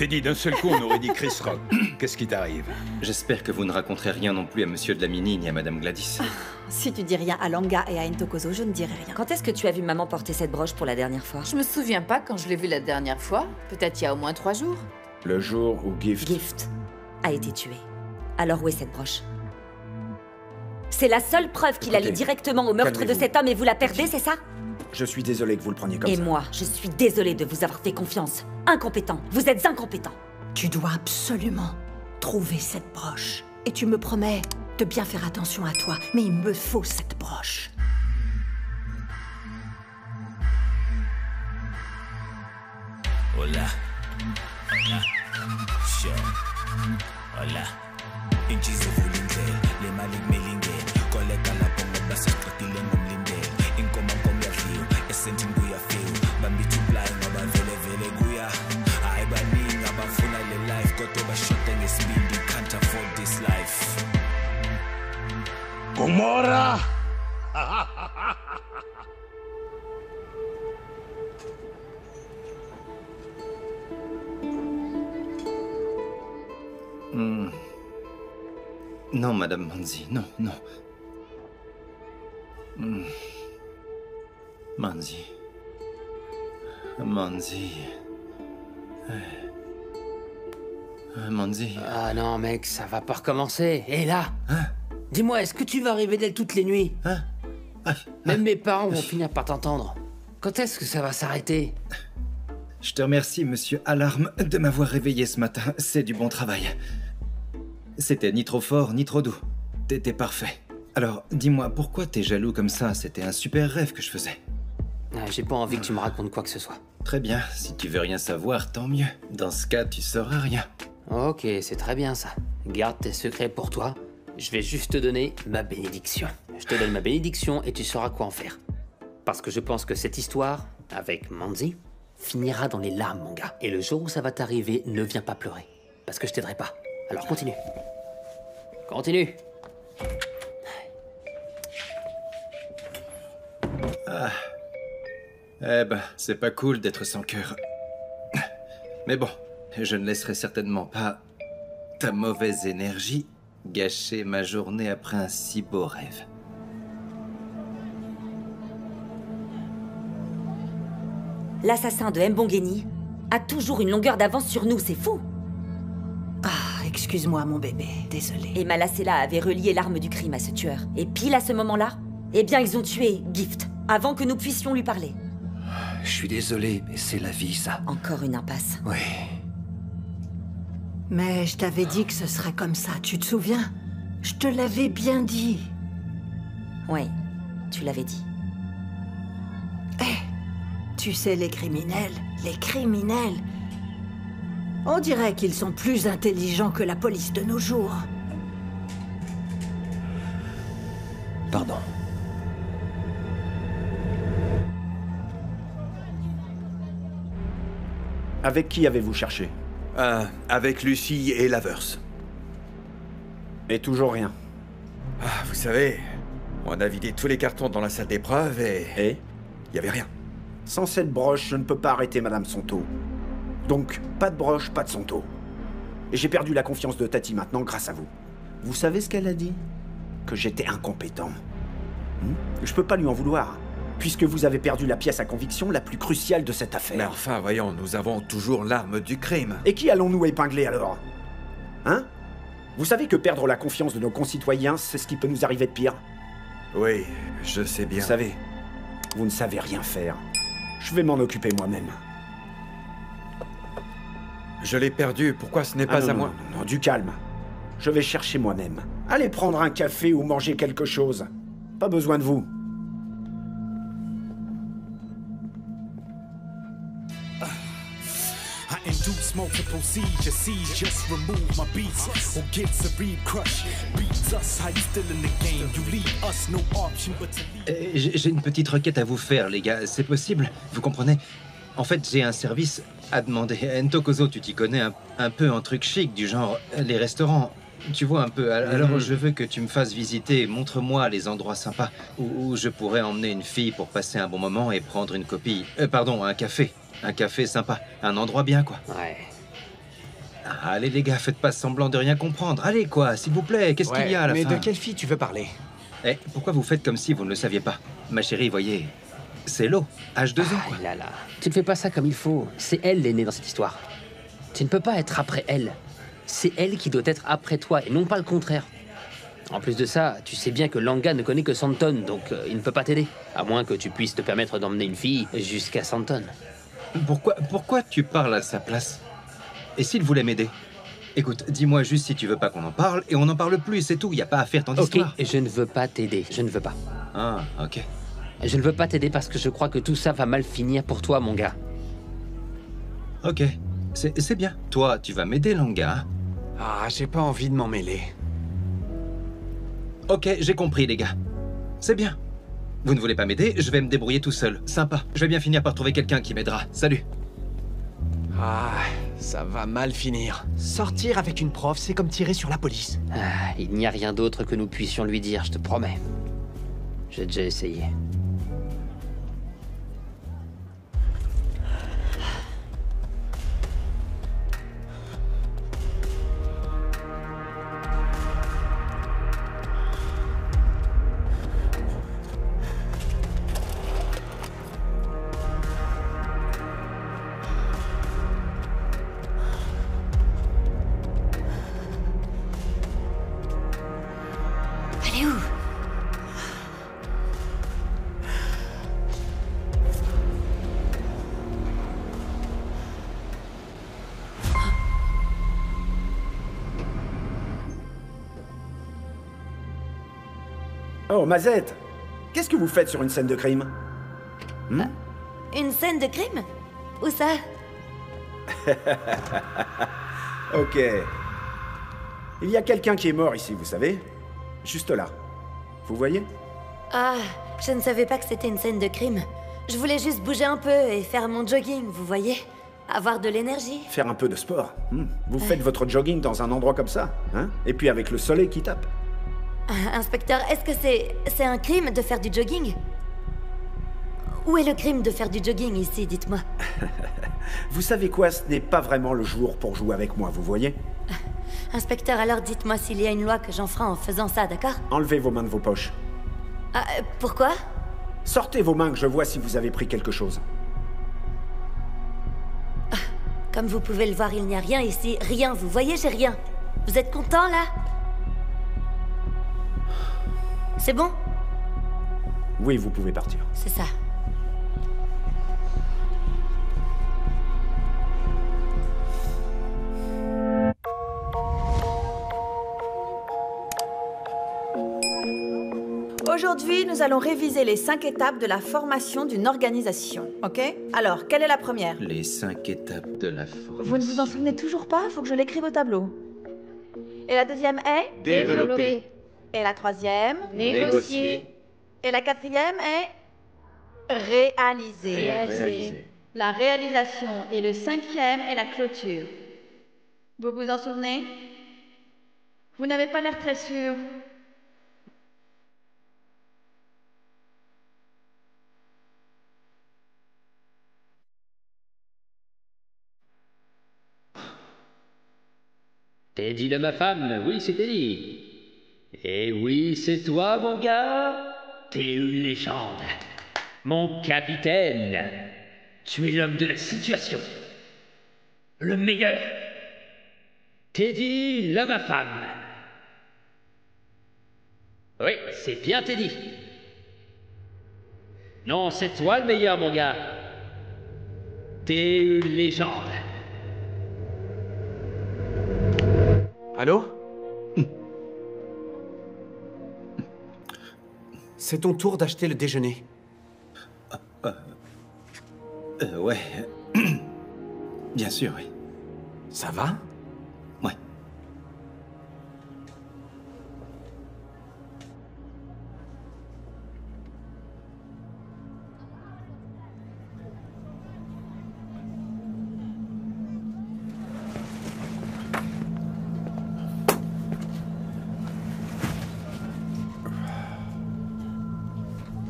t'ai dit d'un seul coup, on aurait dit Chris Rock. Qu'est-ce qui t'arrive? J'espère que vous ne raconterez rien non plus à Monsieur de la Mini ni à Madame Gladys. Si tu dis rien à Langa et à Ntokozo, je ne dirai rien. Quand est-ce que tu as vu maman porter cette broche pour la dernière fois? Je me souviens pas quand je l'ai vue la dernière fois. Peut-être il y a au moins 3 jours. Le jour où Gift... Gift a été tué. Alors où est cette broche? C'est la seule preuve qu'il a lié directement au meurtre de cet homme et vous la perdez, c'est ça? Je suis désolé que vous le preniez comme ça. Et moi, je suis désolée de vous avoir fait confiance. Incompétent. Vous êtes incompétent. Tu dois absolument trouver cette broche. Et tu me promets de bien faire attention à toi, mais il me faut cette broche. Hola. Hola. Sure. Hola. Inchize vulindlela, le mali kumele koleka lapho ngoba sesiqedile ngomlindela. Inkomo yadliwa, esentini kuyafika. Bambithi uplayi ngoba vele kuya. Hayi baningi abafuna le life kodwa bashoda ngesibindi, can't afford this life. Gomorra! Non, Madame Manzi, non, non. Manzi. Manzi. Manzi. Ah non, mec, ça va pas recommencer. Et là dis-moi, est-ce que tu vas rêver d'elle toutes les nuits? Même mes parents vont finir par t'entendre. Quand est-ce que ça va s'arrêter? Je te remercie, Monsieur Alarme, de m'avoir réveillé ce matin. C'est du bon travail. C'était ni trop fort, ni trop doux. T'étais parfait. Alors, dis-moi, pourquoi t'es jaloux comme ça? C'était un super rêve que je faisais. J'ai pas envie que tu me racontes quoi que ce soit. Très bien, si tu veux rien savoir, tant mieux. Dans ce cas, tu sauras rien. Ok, c'est très bien ça. Garde tes secrets pour toi. Je vais juste te donner ma bénédiction. Je te donne ma bénédiction et tu sauras quoi en faire. Parce que je pense que cette histoire, avec Manzi, finira dans les larmes, mon gars. Et le jour où ça va t'arriver, ne viens pas pleurer. Parce que je t'aiderai pas. Alors continue. Continue. Ah. Eh ben, c'est pas cool d'être sans cœur. Mais bon, je ne laisserai certainement pas ta mauvaise énergie gâcher ma journée après un si beau rêve. L'assassin de Mbongeni a toujours une longueur d'avance sur nous, c'est fou. Ah, excuse-moi, mon bébé. Désolée. Et Malasela avait relié l'arme du crime à ce tueur. Et pile à ce moment-là, eh bien, ils ont tué Gift, avant que nous puissions lui parler. Je suis désolé, mais c'est la vie, ça. Encore une impasse. Oui. Mais je t'avais dit que ce serait comme ça, tu te souviens? Je te l'avais bien dit. Oui, tu l'avais dit. Tu sais, les criminels, on dirait qu'ils sont plus intelligents que la police de nos jours. Pardon. Avec qui avez-vous cherché? Avec Lucie et Lavers. Et toujours rien. Ah, vous savez, on a vidé tous les cartons dans la salle d'épreuve et... Et? Il y avait rien. Sans cette broche, je ne peux pas arrêter Madame Sonto. Donc, pas de broche, pas de Sonto. Et j'ai perdu la confiance de Tati maintenant grâce à vous. Vous savez ce qu'elle a dit? Que j'étais incompétent. Je peux pas lui en vouloir, puisque vous avez perdu la pièce à conviction la plus cruciale de cette affaire. Mais enfin, voyons, nous avons toujours l'arme du crime. Et qui allons-nous épingler alors? Hein? Vous savez que perdre la confiance de nos concitoyens, c'est ce qui peut nous arriver de pire? Oui, je sais bien. Vous savez, vous ne savez rien faire. Je vais m'en occuper moi-même. Je l'ai perdu, pourquoi ce n'est pas à moi? Non, du calme. Je vais chercher moi-même. Allez prendre un café ou manger quelque chose. Pas besoin de vous. Induce multiple seizures, just remove my beats or get severe crush. Beats us, how you still in the game? You leave us no option but to leave. J'ai une petite requête à vous faire, les gars. C'est possible? Vous comprenez? En fait, j'ai un service à demander. Ntokozo, tu t'y connais un peu en truc chic, du genre les restaurants. Tu vois un peu. Alors, je veux que tu me fasses visiter. Montre-moi les endroits sympas où je pourrais emmener une fille pour passer un bon moment et prendre une copie. Pardon, un café. Un café sympa. Un endroit bien, quoi. Ouais. Allez les gars, faites pas semblant de rien comprendre. Allez quoi, s'il vous plaît, qu'est-ce qu'il y a à la fin? Mais de quelle fille tu veux parler? Eh, pourquoi vous faites comme si vous ne le saviez pas? Ma chérie, voyez, c'est l'eau, H2O. Ah là là, tu ne fais pas ça comme il faut. C'est elle l'aînée dans cette histoire. Tu ne peux pas être après elle. C'est elle qui doit être après toi et non pas le contraire. En plus de ça, tu sais bien que Langa ne connaît que Santon, donc il ne peut pas t'aider. À moins que tu puisses te permettre d'emmener une fille jusqu'à Santon. Pourquoi tu parles à sa place? Et s'il voulait m'aider? Écoute, dis-moi juste si tu veux pas qu'on en parle, et on n'en parle plus, c'est tout, y a pas à faire tant d'histoires. Ok, je ne veux pas t'aider, je ne veux pas. Ah, ok. Je ne veux pas t'aider parce que je crois que tout ça va mal finir pour toi, mon gars. Ok, c'est bien. Toi, tu vas m'aider, Langa, hein? Ah, j'ai pas envie de m'en mêler. Ok, j'ai compris, les gars. C'est bien. Vous ne voulez pas m'aider, je vais me débrouiller tout seul. Sympa. Je vais bien finir par trouver quelqu'un qui m'aidera. Salut. Ah, ça va mal finir. Sortir avec une prof, c'est comme tirer sur la police. Ah, il n'y a rien d'autre que nous puissions lui dire, je te promets. J'ai déjà essayé. Elle est où? Oh, Mazette! Qu'est-ce que vous faites sur une scène de crime? Une scène de crime? Où ça? Ok. Il y a quelqu'un qui est mort ici, vous savez? Juste là. Vous voyez? Ah, je ne savais pas que c'était une scène de crime. Je voulais juste bouger un peu et faire mon jogging, vous voyez? Avoir de l'énergie. Faire un peu de sport. Vous faites votre jogging dans un endroit comme ça, hein? Et puis avec le soleil qui tape. Inspecteur, est-ce que c'est un crime de faire du jogging? Où est le crime de faire du jogging ici, dites-moi? Vous savez quoi, ce n'est pas vraiment le jour pour jouer avec moi, vous voyez? Inspecteur, alors dites-moi s'il y a une loi que j'enfreins en faisant ça, d'accord? Enlevez vos mains de vos poches. Ah, pourquoi? Sortez vos mains que je vois si vous avez pris quelque chose. Comme vous pouvez le voir, il n'y a rien ici. Rien, vous voyez, j'ai rien. Vous êtes content, là? C'est bon? Oui, vous pouvez partir. C'est ça. Aujourd'hui, nous allons réviser les 5 étapes de la formation d'une organisation, ok? Alors, quelle est la première? Les 5 étapes de la formation. Vous ne vous en souvenez toujours pas? Faut que je l'écrive au tableau. Et la deuxième est? Développer. Et la troisième? Négocier. Et la quatrième est? Réaliser. La réalisation. Et le cinquième est la clôture. Vous vous en souvenez? Vous n'avez pas l'air très sûr. Teddy de ma femme, oui, c'est Teddy. Et oui, c'est toi, mon gars. T'es une légende. Mon capitaine. Tu es l'homme de la situation. Le meilleur. Teddy, là, ma femme. Oui, c'est bien Teddy. Non, c'est toi le meilleur, mon gars. T'es une légende. Allô? C'est ton tour d'acheter le déjeuner. Ouais. Bien sûr, oui. Ça va? Ouais.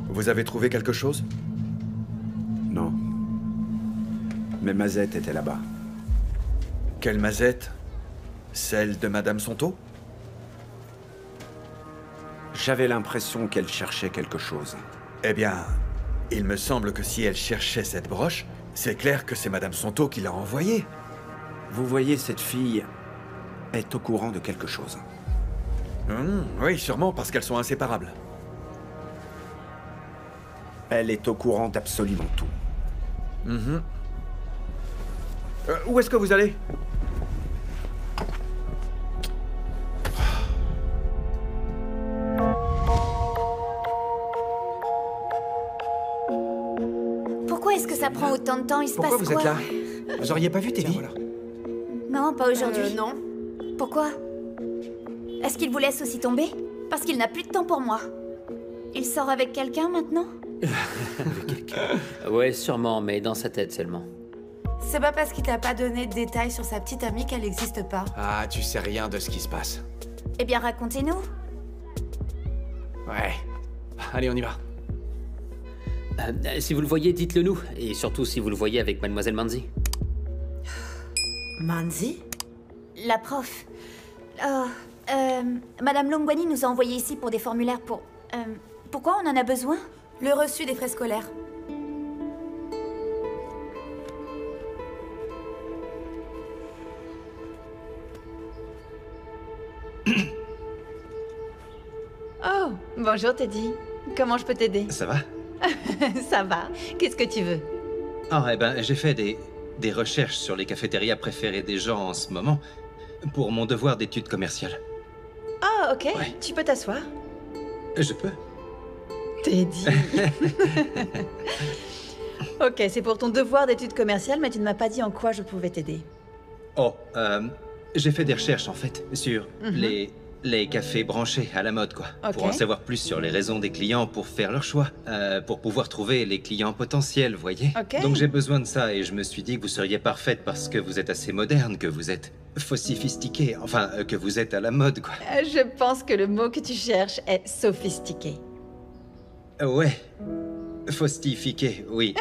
Vous avez trouvé quelque chose? Non. Mais Mazette était là-bas. Quelle Mazette? Celle de Madame Sonto? J'avais l'impression qu'elle cherchait quelque chose. Eh bien, il me semble que si elle cherchait cette broche, c'est clair que c'est Madame Sonto qui l'a envoyée. Vous voyez, cette fille est au courant de quelque chose. Oui, sûrement, parce qu'elles sont inséparables. Elle est au courant d'absolument tout. Où est-ce que vous allez? Pourquoi est-ce que ça prend autant de temps? Il se passe quoi? Pourquoi vous êtes là? Vous auriez pas vu Teddy? Non, pas aujourd'hui. Non. Pourquoi? Est-ce qu'il vous laisse aussi tomber? Parce qu'il n'a plus de temps pour moi. Il sort avec quelqu'un maintenant? Ouais, sûrement, mais dans sa tête seulement. C'est pas parce qu'il t'a pas donné de détails sur sa petite amie qu'elle n'existe pas. Ah, tu sais rien de ce qui se passe. Eh bien, racontez-nous. Ouais. Allez, on y va. Si vous le voyez, dites-le nous. Et surtout si vous le voyez avec Mademoiselle Manzi. Manzi? La prof. Madame Longwani nous a envoyés ici pour des formulaires pour... pourquoi on en a besoin? Le reçu des frais scolaires. Oh, bonjour Teddy. Comment je peux t'aider? Ça va? Ça va. Qu'est-ce que tu veux? Ah, eh ben, j'ai fait des recherches sur les cafétérias préférées des gens en ce moment pour mon devoir d'études commerciales. Ah, ok. Ouais. Tu peux t'asseoir. Je peux? Teddy. Ok, c'est pour ton devoir d'études commerciales, mais tu ne m'as pas dit en quoi je pouvais t'aider. Oh, j'ai fait des recherches en fait sur les cafés branchés à la mode, quoi. Okay. Pour en savoir plus sur les raisons des clients pour faire leur choix. Pour pouvoir trouver les clients potentiels, voyez. Okay. Donc j'ai besoin de ça et je me suis dit que vous seriez parfaite parce que vous êtes assez moderne, que vous êtes sophistiqué, enfin, que vous êtes à la mode, quoi. Je pense que le mot que tu cherches est sophistiqué. Ouais. Faustifié, oui.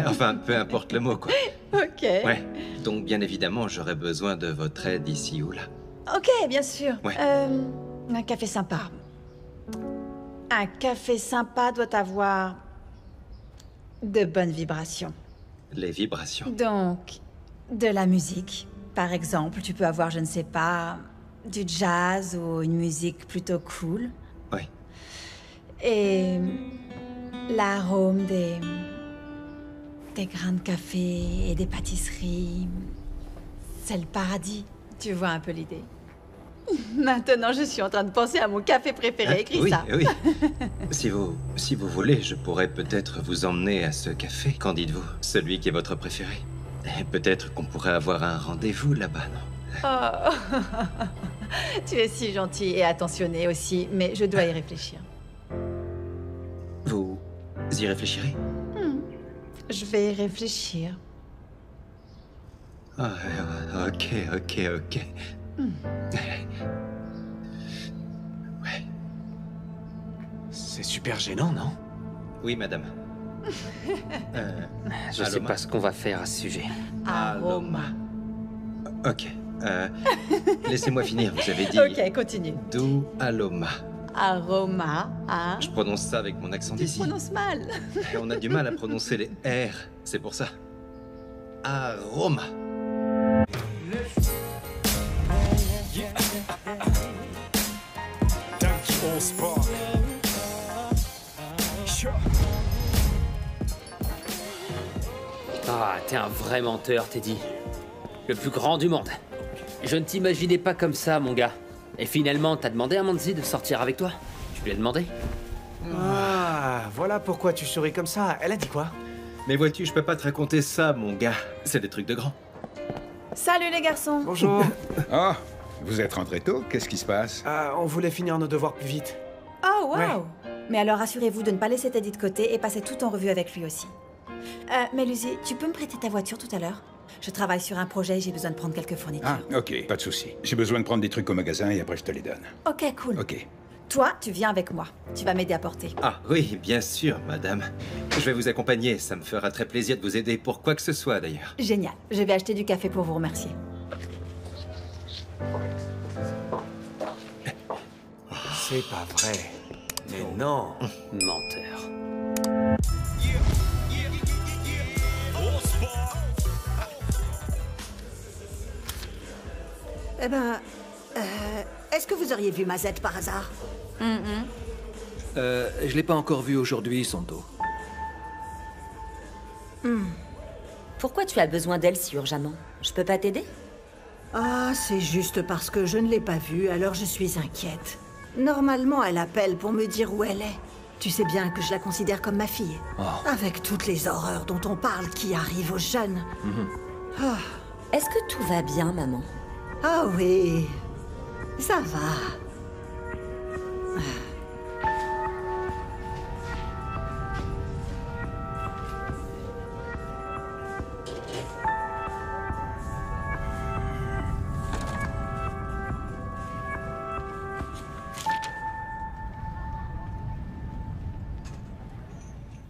Enfin, peu importe le mot, quoi. Ok. Ouais. Donc, bien évidemment, j'aurais besoin de votre aide ici ou là. Ok, bien sûr. Ouais. Un café sympa. Un café sympa doit avoir de bonnes vibrations. Les vibrations. Donc, de la musique. Par exemple, tu peux avoir, je ne sais pas, du jazz ou une musique plutôt cool. Oui. Et l'arôme des grains de café et des pâtisseries, c'est le paradis. Tu vois un peu l'idée. Maintenant, je suis en train de penser à mon café préféré. Écris oui, ça. Oui. Si vous voulez, je pourrais peut-être vous emmener à ce café. Qu'en dites-vous? Celui qui est votre préféré. Et peut-être qu'on pourrait avoir un rendez-vous là-bas, non? Oh. Tu es si gentil et attentionné aussi, mais je dois y réfléchir. Vous y réfléchirez? Je vais y réfléchir. Ah, ok. Ouais. C'est super gênant, non? Oui, madame. Je sais pas ce qu'on va faire à ce sujet. Aroma. Ok. Laissez-moi finir, vous avez dit... Ok, continue. Do Aloma. Aroma, Je prononce ça avec mon accent d'ici. Tu prononces mal. Et on a du mal à prononcer les R, c'est pour ça. Aroma. Ah, t'es un vrai menteur, Teddy. Le plus grand du monde. Je ne t'imaginais pas comme ça, mon gars. Et finalement, t'as demandé à Manzi de sortir avec toi? Tu lui as demandé? Ah, voilà pourquoi tu souris comme ça. Elle a dit quoi? Mais vois-tu, je peux pas te raconter ça, mon gars. C'est des trucs de grands. Salut les garçons. Bonjour. Ah, vous êtes rentrés tôt? Qu'est-ce qui se passe? On voulait finir nos devoirs plus vite. Oh, wow. Ouais. Mais alors assurez-vous de ne pas laisser Teddy de côté et passez tout en revue avec lui aussi. Mélusie, tu peux me prêter ta voiture tout à l'heure? Je travaille sur un projet et j'ai besoin de prendre quelques fournitures. Ah, ok, pas de souci. J'ai besoin de prendre des trucs au magasin et après je te les donne. Ok, cool. Ok. Toi, tu viens avec moi. Tu vas m'aider à porter. Ah oui, bien sûr, madame. Je vais vous accompagner, ça me fera très plaisir de vous aider pour quoi que ce soit, d'ailleurs. Génial. Je vais acheter du café pour vous remercier. C'est pas vrai. Mais non. Menteur. Eh ben... est-ce que vous auriez vu Mazette par hasard? Je l'ai pas encore vu aujourd'hui, Santo. Pourquoi tu as besoin d'elle si urgemment? Je peux pas t'aider? Ah, c'est juste parce que je ne l'ai pas vue, alors je suis inquiète. Normalement, elle appelle pour me dire où elle est. Tu sais bien que je la considère comme ma fille. Avec toutes les horreurs dont on parle qui arrivent aux jeunes. Est-ce que tout va bien, maman? Ah oui, ça va.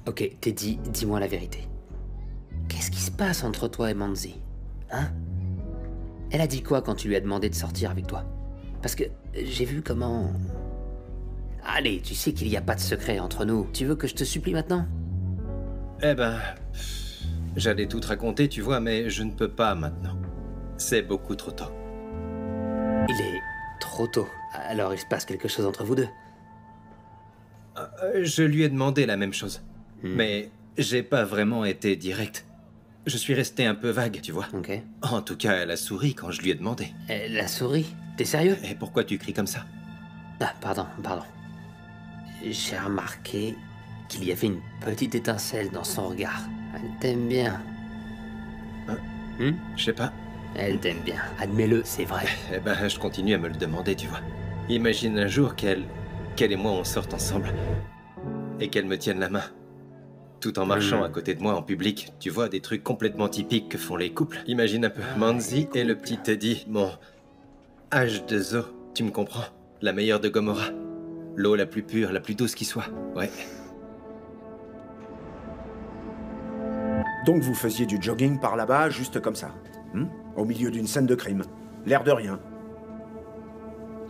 Ok, Teddy, dis-moi la vérité. Qu'est-ce qui se passe entre toi et Manzi? Hein? Elle a dit quoi quand tu lui as demandé de sortir avec toi? Parce que j'ai vu comment... Allez, tu sais qu'il n'y a pas de secret entre nous. Tu veux que je te supplie maintenant? Eh ben... J'allais tout te raconter, tu vois, mais je ne peux pas maintenant. C'est beaucoup trop tôt. Il est trop tôt. Alors il se passe quelque chose entre vous deux? Je lui ai demandé la même chose. Mais j'ai pas vraiment été direct. Je suis resté un peu vague, tu vois. Ok. En tout cas, elle a souri quand je lui ai demandé. Elle a souri? T'es sérieux? Et pourquoi tu cries comme ça? Ah, pardon. J'ai remarqué qu'il y avait une petite étincelle dans son regard. Elle t'aime bien. Je sais pas. Elle t'aime bien. Admets-le, c'est vrai. Eh ben, je continue à me le demander, tu vois. Imagine un jour qu'elle et moi, on sorte ensemble. Et qu'elle me tienne la main. Tout en marchant à côté de moi en public. Tu vois, des trucs complètement typiques que font les couples. Imagine un peu. Manzi et le petit Teddy. Mon H2O, tu me comprends? La meilleure de Gomorrah. L'eau la plus pure, la plus douce qui soit. Ouais. Donc vous faisiez du jogging par là-bas, juste comme ça, au milieu d'une scène de crime. L'air de rien.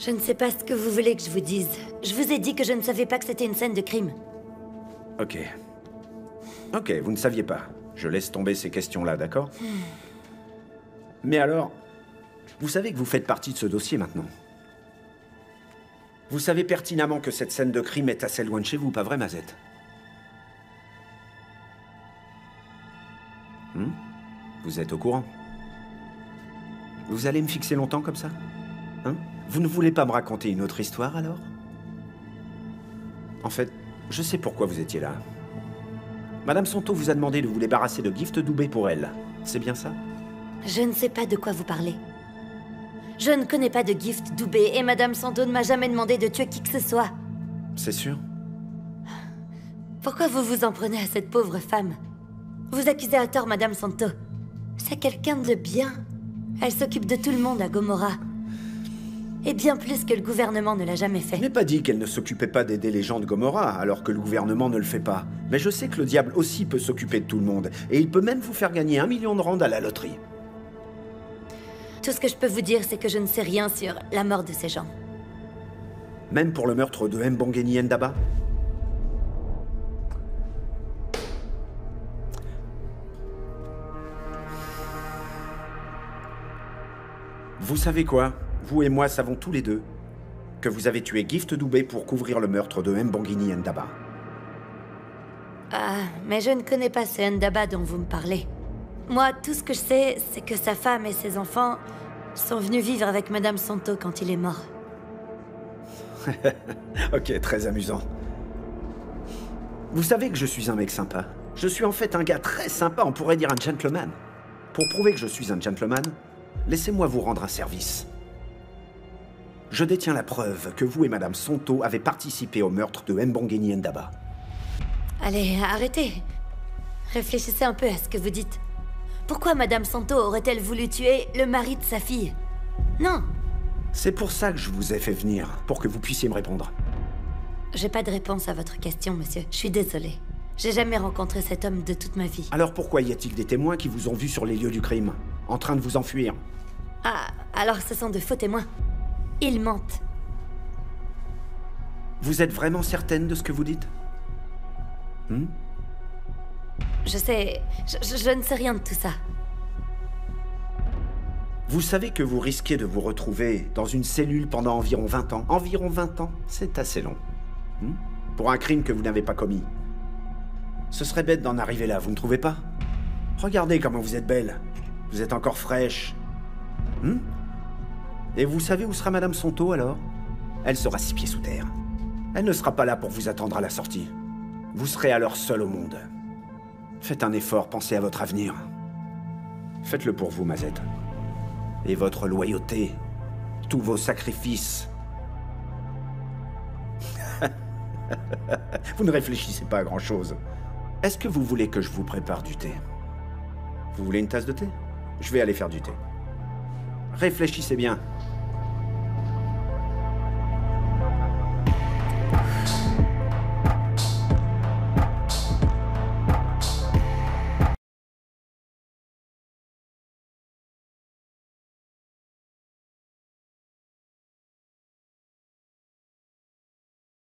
Je ne sais pas ce que vous voulez que je vous dise. Je vous ai dit que je ne savais pas que c'était une scène de crime. Ok. Ok, vous ne saviez pas. Je laisse tomber ces questions-là, d'accord? Mais alors, vous savez que vous faites partie de ce dossier maintenant. Vous savez pertinemment que cette scène de crime est assez loin de chez vous, pas vrai, Mazette? Vous êtes au courant? Vous allez me fixer longtemps comme ça? Vous ne voulez pas me raconter une autre histoire, alors? En fait, je sais pourquoi vous étiez là. Madame Santo vous a demandé de vous débarrasser de Gift Doubé pour elle. C'est bien ça? Je ne sais pas de quoi vous parlez. Je ne connais pas de Gift Doubé et Madame Santo ne m'a jamais demandé de tuer qui que ce soit. C'est sûr? Pourquoi vous vous en prenez à cette pauvre femme? Vous accusez à tort Madame Santo. C'est quelqu'un de bien. Elle s'occupe de tout le monde à Gomorrah. Et bien plus que le gouvernement ne l'a jamais fait. Je n'ai pas dit qu'elle ne s'occupait pas d'aider les gens de Gomorrah, alors que le gouvernement ne le fait pas. Mais je sais que le diable aussi peut s'occuper de tout le monde. Et il peut même vous faire gagner 1 million de rand à la loterie. Tout ce que je peux vous dire, c'est que je ne sais rien sur la mort de ces gens. Même pour le meurtre de Mbongeni Ndaba? Vous savez quoi? Vous et moi savons tous les deux que vous avez tué Gift Doubé pour couvrir le meurtre de Mbongeni Ndaba. Ah, mais je ne connais pas ce Ndaba dont vous me parlez. Moi, tout ce que je sais, c'est que sa femme et ses enfants sont venus vivre avec Madame Santo quand il est mort. Ok, très amusant. Vous savez que je suis un mec sympa. Je suis en fait un gars très sympa, on pourrait dire un gentleman. Pour prouver que je suis un gentleman, laissez-moi vous rendre un service. Je détiens la preuve que vous et Madame Santo avez participé au meurtre de Mbongeni Ndaba. Allez, arrêtez. Réfléchissez un peu à ce que vous dites. Pourquoi Madame Santo aurait-elle voulu tuer le mari de sa fille? Non. C'est pour ça que je vous ai fait venir, pour que vous puissiez me répondre. J'ai pas de réponse à votre question, monsieur. Je suis désolée. J'ai jamais rencontré cet homme de toute ma vie. Alors pourquoi y a-t-il des témoins qui vous ont vu sur les lieux du crime, en train de vous enfuir? Ah, alors ce sont de faux témoins. Ils mentent. Vous êtes vraiment certaine de ce que vous dites? Je sais... Je ne sais rien de tout ça. Vous savez que vous risquez de vous retrouver dans une cellule pendant environ 20 ans. Environ 20 ans, c'est assez long. Pour un crime que vous n'avez pas commis. Ce serait bête d'en arriver là, vous ne trouvez pas? Regardez comment vous êtes belle. Vous êtes encore fraîche. Et vous savez où sera Madame Sonto, alors? Elle sera 6 pieds sous terre. Elle ne sera pas là pour vous attendre à la sortie. Vous serez alors seul au monde. Faites un effort, pensez à votre avenir. Faites-le pour vous, Mazette. Et votre loyauté, tous vos sacrifices. Vous ne réfléchissez pas à grand-chose. Est-ce que vous voulez que je vous prépare du thé? Vous voulez une tasse de thé? Je vais aller faire du thé. Réfléchissez bien.